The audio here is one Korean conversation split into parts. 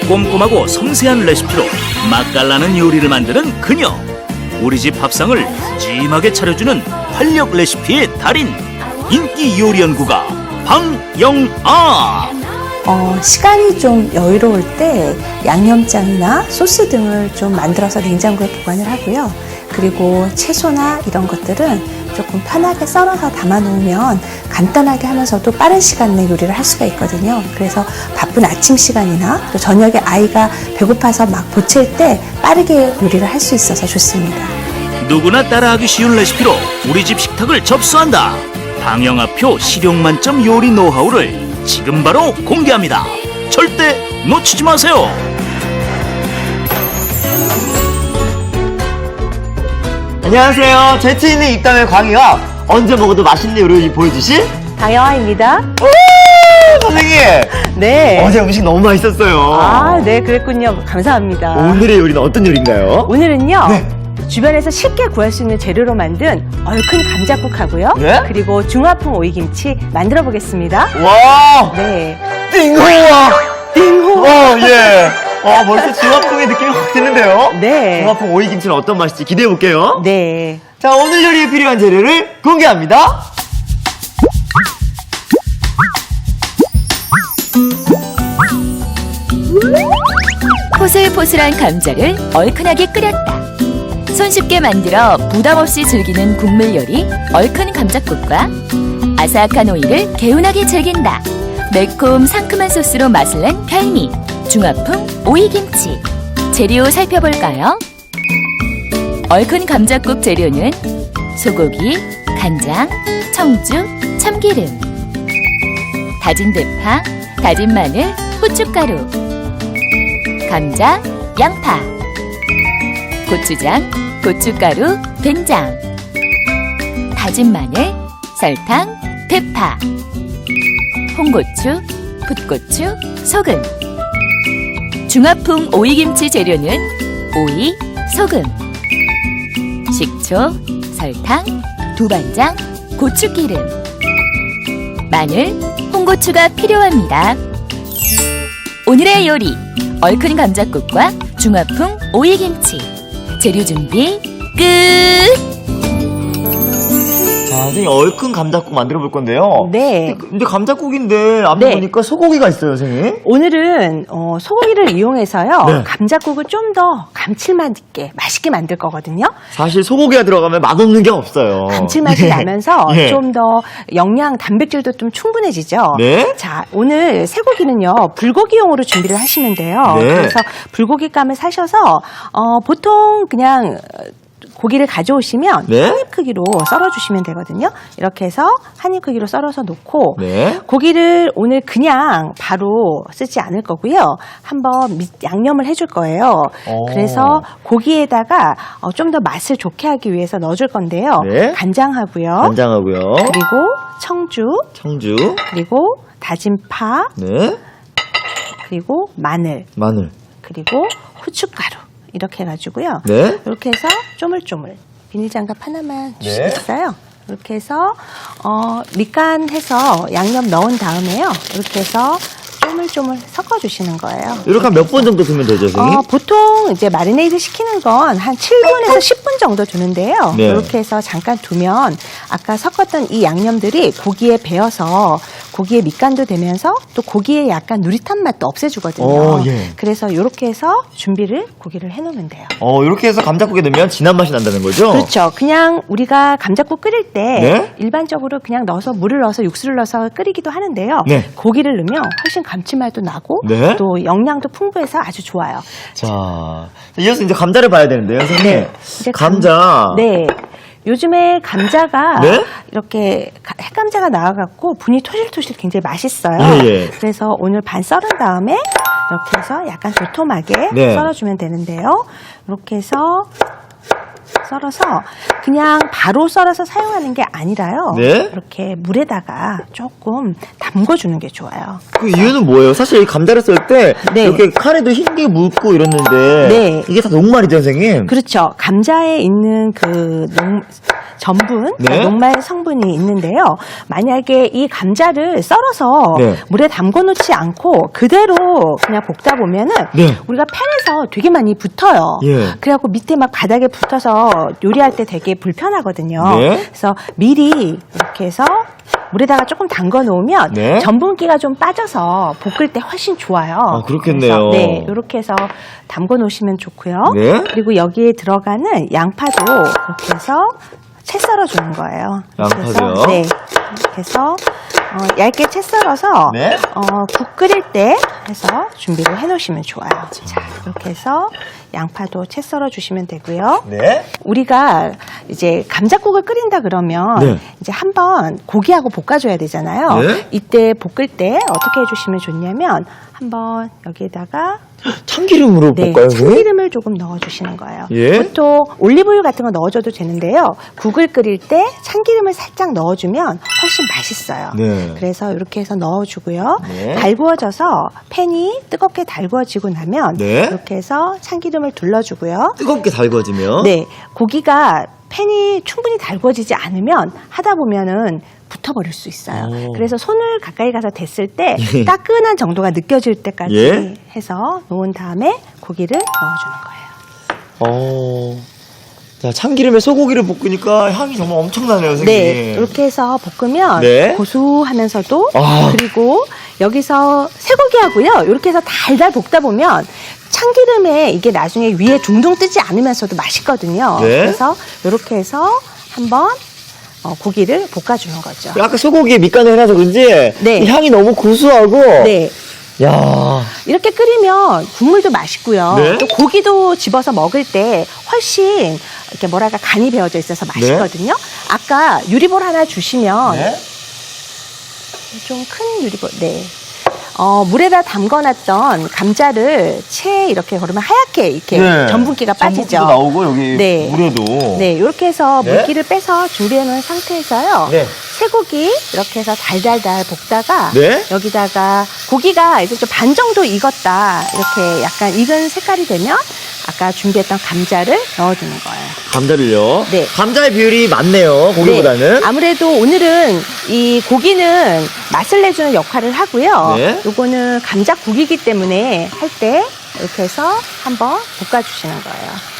꼼꼼하고 섬세한 레시피로 맛깔나는 요리를 만드는 그녀. 우리 집 밥상을 푸짐하게 차려주는 활력 레시피의 달인, 인기 요리 연구가 방영아. 시간이 좀 여유로울 때 양념장이나 소스 등을 좀 만들어서 냉장고에 보관을 하고요. 그리고 채소나 이런 것들은 조금 편하게 썰어서 담아놓으면 간단하게 하면서도 빠른 시간 내에 요리를 할 수가 있거든요. 그래서 바쁜 아침 시간이나 또 저녁에 아이가 배고파서 막 보챌 때 빠르게 요리를 할 수 있어서 좋습니다. 누구나 따라하기 쉬운 레시피로 우리 집 식탁을 접수한다. 방영아표 실용만점 요리 노하우를 지금 바로 공개합니다. 절대 놓치지 마세요. 안녕하세요. 재치 있는 입담의 광희와 언제 먹어도 맛있는 요리 보여주실 방영아입니다. 선생님. 네. 어제 음식 너무 맛있었어요. 네, 그랬군요. 감사합니다. 오늘의 요리는 어떤 요리인가요? 오늘은요. 네. 주변에서 쉽게 구할 수 있는 재료로 만든 얼큰 감자국하고요. 네? 그리고 중화풍 오이김치 만들어 보겠습니다. 와, 네. 띵호와. 띵호. 예. 벌써 중화풍의 느낌이 확 드는데요. 네. 중화풍 오이김치는 어떤 맛일지 기대해 볼게요. 네. 자, 오늘 요리에 필요한 재료를 공개합니다. 포슬포슬한 감자를 얼큰하게 끓였다. 손쉽게 만들어 부담없이 즐기는 국물 요리 얼큰 감자국과 아삭한 오이를 개운하게 즐긴다. 매콤 상큼한 소스로 맛을 낸 별미 중화풍 오이김치. 재료 살펴볼까요? 얼큰 감자국 재료는 소고기, 간장, 청주, 참기름, 다진 대파, 다진 마늘, 후춧가루, 감자, 양파, 고추장, 고춧가루, 된장, 다진 마늘, 설탕, 대파, 홍고추, 풋고추, 소금. 중화풍 오이김치 재료는 오이, 소금, 식초, 설탕, 두반장, 고추기름, 마늘, 홍고추가 필요합니다. 오늘의 요리 얼큰 감자국과 중화풍 오이김치. 재료 준비 끝! 자, 선생님 얼큰 감자국 만들어 볼 건데요. 네. 근데 감자국인데 앞에 네. 보니까 소고기가 있어요, 선생님. 오늘은 소고기를 이용해서요. 네. 감자국을 좀 더 감칠맛 있게 맛있게 만들 거거든요. 사실 소고기가 들어가면 맛없는 게 없어요. 감칠맛이 네. 나면서 네. 좀 더 영양, 단백질도 좀 충분해지죠. 네. 자, 오늘 쇠고기는요, 불고기용으로 준비를 하시면 돼요. 네. 그래서 불고기감을 사셔서, 보통 그냥 고기를 가져오시면 네. 한입 크기로 썰어주시면 되거든요. 이렇게 해서 한입 크기로 썰어서 놓고, 네. 고기를 오늘 그냥 바로 쓰지 않을 거고요. 한번 양념을 해줄 거예요. 오. 그래서 고기에다가 좀 더 맛을 좋게 하기 위해서 넣어줄 건데요. 네. 간장하고요. 간장하고요. 그리고 청주, 청주. 그리고 다진 파, 네. 그리고 마늘, 마늘. 그리고 후춧가루 이렇게 해가지고요. 네. 이렇게 해서 쪼물쪼물 비닐장갑 하나만 네. 주시겠어요? 이렇게 해서 밑간해서 양념 넣은 다음에요. 이렇게 해서 쪼물쪼물 섞어주시는 거예요. 이렇게 한 몇 번 정도 두면 되죠, 선생님? 보통 이제 마리네이드 시키는 건 한 7분에서 10분 정도 두는데요. 네. 이렇게 해서 잠깐 두면 아까 섞었던 이 양념들이 고기에 배어서 고기에 밑간도 되면서 또 고기에 약간 누릿한 맛도 없애주거든요. 예. 그래서 이렇게 해서 준비를 고기를 해놓으면 돼요. 이렇게 해서 감자국에 넣으면 진한 맛이 난다는 거죠? 그렇죠. 그냥 우리가 감자국 끓일 때 네? 일반적으로 그냥 넣어서 물을 넣어서 육수를 넣어서 끓이기도 하는데요. 네. 고기를 넣으면 훨씬 감칠맛도 나고 네? 또 영양도 풍부해서 아주 좋아요. 자, 이어서 이제 감자를 봐야 되는데요, 선생님. 네. 이제 감자. 네. 요즘에 감자가 네? 이렇게 핵감자가 나와갖고 분이 토실토실 굉장히 맛있어요. 예, 예. 그래서 오늘 반 썰은 다음에 이렇게 해서 약간 도톰하게 네. 썰어주면 되는데요. 이렇게 해서 썰어서 그냥 바로 썰어서 사용하는 게 아니라요. 네? 이렇게 물에다가 조금 담궈주는 게 좋아요. 그 이유는 뭐예요? 사실 이 감자를 썰 때 네. 이렇게 칼에도 흰게 묻고 이러는데 네. 이게 다 녹말이죠, 선생님? 그렇죠. 감자에 있는 그 전분, 네. 녹말 성분이 있는데요. 만약에 이 감자를 썰어서 네. 물에 담궈 놓지 않고 그대로 그냥 볶다 보면은 네. 우리가 팬에서 되게 많이 붙어요. 예. 그래갖고 밑에 막 바닥에 붙어서 요리할 때 되게 불편하거든요. 네. 그래서 미리 이렇게 해서 물에다가 조금 담궈 놓으면 네. 전분기가 좀 빠져서 볶을 때 훨씬 좋아요. 아, 그렇겠네요. 그래서, 네, 이렇게 해서 담궈 놓으시면 좋고요. 네. 그리고 여기에 들어가는 양파도 이렇게 해서 채 썰어 주는 거예요. 양파도요? 그래서, 네. 이렇게 해서 얇게 채 썰어서 네. 국 끓일 때 해서 준비를 해 놓으시면 좋아요. 자, 이렇게 해서 양파도 채 썰어 주시면 되고요. 네. 우리가 이제 감자국을 끓인다 그러면 네. 이제 한번 고기하고 볶아줘야 되잖아요. 네. 이때 볶을 때 어떻게 해주시면 좋냐면 한번 여기에다가 참기름으로 네, 볶아요, 선생님? 참기름을 조금 넣어주시는 거예요. 예. 보통 올리브유 같은 거 넣어줘도 되는데요. 국을 끓일 때 참기름을 살짝 넣어주면 훨씬 맛있어요. 네. 그래서 이렇게 해서 넣어주고요. 네. 달구어져서 팬이 뜨겁게 달구어지고 나면 네. 이렇게 해서 참기름을 둘러주고요. 뜨겁게 달궈지면? 네, 고기가 팬이 충분히 달궈지지 않으면 하다 보면은 붙어버릴 수 있어요. 오. 그래서 손을 가까이 가서 댔을 때 예. 따끈한 정도가 느껴질 때까지 예. 해서 놓은 다음에 고기를 넣어주는 거예요. 자, 참기름에 소고기를 볶으니까 향이 정말 엄청나네요, 선생님. 네, 이렇게 해서 볶으면 네. 고소하면서도 아. 그리고 여기서 쇠고기하고요. 이렇게 해서 달달 볶다 보면 참기름에 이게 나중에 위에 둥둥 뜨지 않으면서도 맛있거든요. 네. 그래서 이렇게 해서 한번 고기를 볶아주는 거죠. 아까 소고기에 밑간을 해놔서 그런지 네. 이 향이 너무 고소하고 네. 야, 이렇게 끓이면 국물도 맛있고요. 네. 또 고기도 집어서 먹을 때 훨씬 이렇게 뭐랄까 간이 배어져 있어서 맛있거든요. 아까 유리볼 하나 주시면 네. 좀 큰 유리볼, 네. 물에다 담궈놨던 감자를 채 이렇게 걸으면 하얗게 이렇게 전분기가 빠지죠. 전분기도 나오고 여기 네. 물에도. 네, 이렇게 해서 네. 물기를 빼서 준비해 놓은 상태에서요. 네. 쇠고기 이렇게 해서 달달달 볶다가 네. 여기다가 고기가 이제 좀 반 정도 익었다 이렇게 약간 익은 색깔이 되면 아까 준비했던 감자를 넣어주는 거예요. 감자를요? 네. 감자의 비율이 많네요, 고기보다는. 네, 아무래도 오늘은 이 고기는 맛을 내주는 역할을 하고요. 네. 요거는 감자국이기 때문에 할 때 이렇게 해서 한번 볶아주시는 거예요.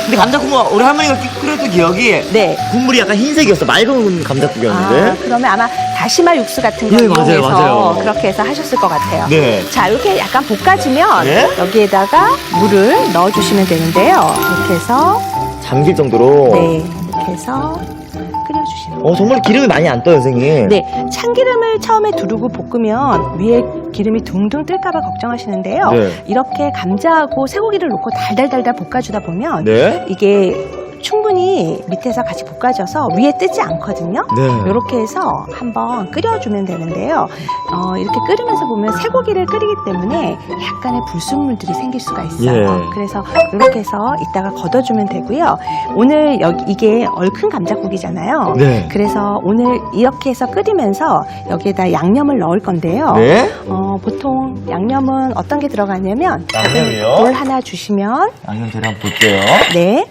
근데 감자국은 우리 할머니가 끓였던 기억이 네. 국물이 약간 흰색이었어. 맑은 감자국이었는데. 그러면 아마 다시마 육수 같은 걸 네, 맞아요, 이용해서 맞아요. 그렇게 해서 하셨을 것 같아요. 네. 자, 이렇게 약간 볶아지면 네. 여기에다가 물을 넣어주시면 되는데요. 이렇게 해서 잠길 정도로. 네, 이렇게 해서 끓여주시는 거예요. 정말 기름이 많이 안 떠요, 선생님. 네, 참기름을 처음에 두르고 볶으면 위에 기름이 둥둥 뜰까봐 걱정하시는데요. 네. 이렇게 감자하고 쇠고기를 넣고 달달달달 볶아주다 보면 네. 이게 충분히 밑에서 같이 볶아져서 위에 뜨지 않거든요. 네. 이렇게 해서 한번 끓여주면 되는데요. 이렇게 끓으면서 보면 쇠고기를 끓이기 때문에 약간의 불순물들이 생길 수가 있어요. 예. 그래서 이렇게 해서 이따가 걷어주면 되고요. 오늘 이게 얼큰 감자국이잖아요. 네. 그래서 오늘 이렇게 해서 끓이면서 여기에다 양념을 넣을 건데요. 네. 보통 양념은 어떤 게 들어가냐면 양념이요? 볼 하나 주시면 양념 재료 한번 볼게요. 네.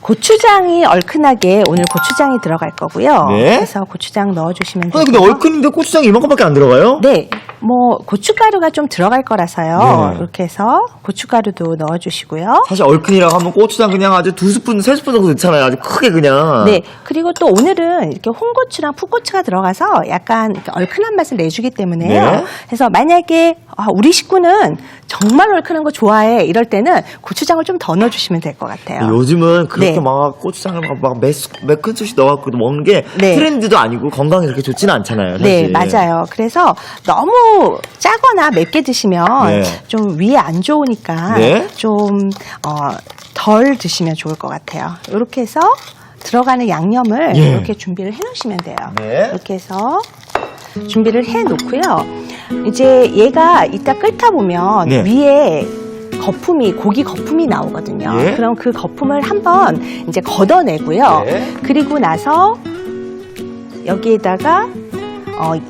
고추장이 얼큰하게 오늘 고추장이 들어갈 거고요. 네. 그래서 고추장 넣어주시면 아니, 되고요. 근데 얼큰인데 고추장이 이만큼밖에 안 들어가요? 네, 뭐 고춧가루가 좀 들어갈 거라서요. 네. 이렇게 해서 고춧가루도 넣어주시고요. 사실 얼큰이라고 하면 고추장 그냥 아주 2스푼, 3스푼 정도 넣잖아요. 아주 크게 그냥. 네, 그리고 또 오늘은 이렇게 홍고추랑 풋고추가 들어가서 약간 이렇게 얼큰한 맛을 내주기 때문에요. 네. 그래서 만약에 우리 식구는 정말 얼큰한 거 좋아해 이럴 때는 고추장을 좀 더 넣어주시면 될 것 같아요. 요즘은 그렇게 네. 막 고추장을 막 몇 큰술씩 넣어갖고 먹는 게 네. 트렌드도 아니고 건강에 그렇게 좋지는 않잖아요. 네, 사실. 맞아요. 그래서 너무 짜거나 맵게 드시면 네. 좀 위에 안 좋으니까 네. 좀 덜 드시면 좋을 것 같아요. 이렇게 해서 들어가는 양념을 예. 이렇게 준비를 해 놓으시면 돼요. 네. 이렇게 해서 준비를 해 놓고요. 이제 얘가 이따 끓다 보면 네. 위에 거품이, 고기 거품이 나오거든요. 예. 그럼 그 거품을 한번 이제 걷어내고요. 네. 그리고 나서 여기에다가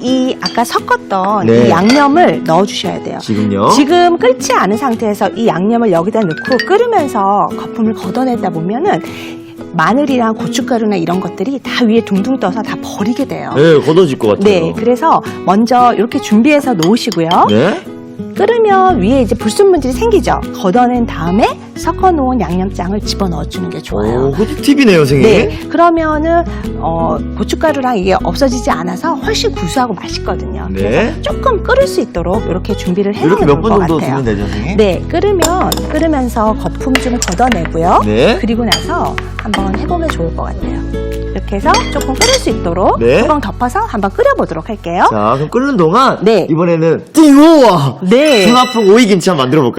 이 아까 섞었던 네. 이 양념을 넣어주셔야 돼요. 지금요? 지금 끓지 않은 상태에서 이 양념을 여기다 넣고 끓으면서 거품을 걷어내다 보면은 마늘이랑 고춧가루나 이런 것들이 다 위에 둥둥 떠서 다 버리게 돼요. 네, 걷어질 것 같아요. 네, 그래서 먼저 이렇게 준비해서 놓으시고요. 네. 끓으면 위에 이제 불순물들이 생기죠. 걷어낸 다음에 섞어놓은 양념장을 집어넣어주는 게 좋아요. 오, 그것도 팁이네요, 선생님. 네, 그러면은 고춧가루랑 이게 없어지지 않아서 훨씬 구수하고 맛있거든요. 네. 그래서 조금 끓을 수 있도록 이렇게 준비를 이렇게 해놓으면 몇 좋을 분 것 정도 같아요. 두면 되죠, 선생님? 네, 끓으면서 거품 좀 걷어내고요. 네. 그리고 나서 한번 해보면 좋을 것 같아요. 이렇게 해서 조금 끓을 수 있도록 네. 뚜껑 덮어서 한번 끓여보도록 할게요. 자, 그럼 끓는 동안 네. 이번에는 띵호와 네. 풍화풍 오이김치 한번 만들어 볼까요?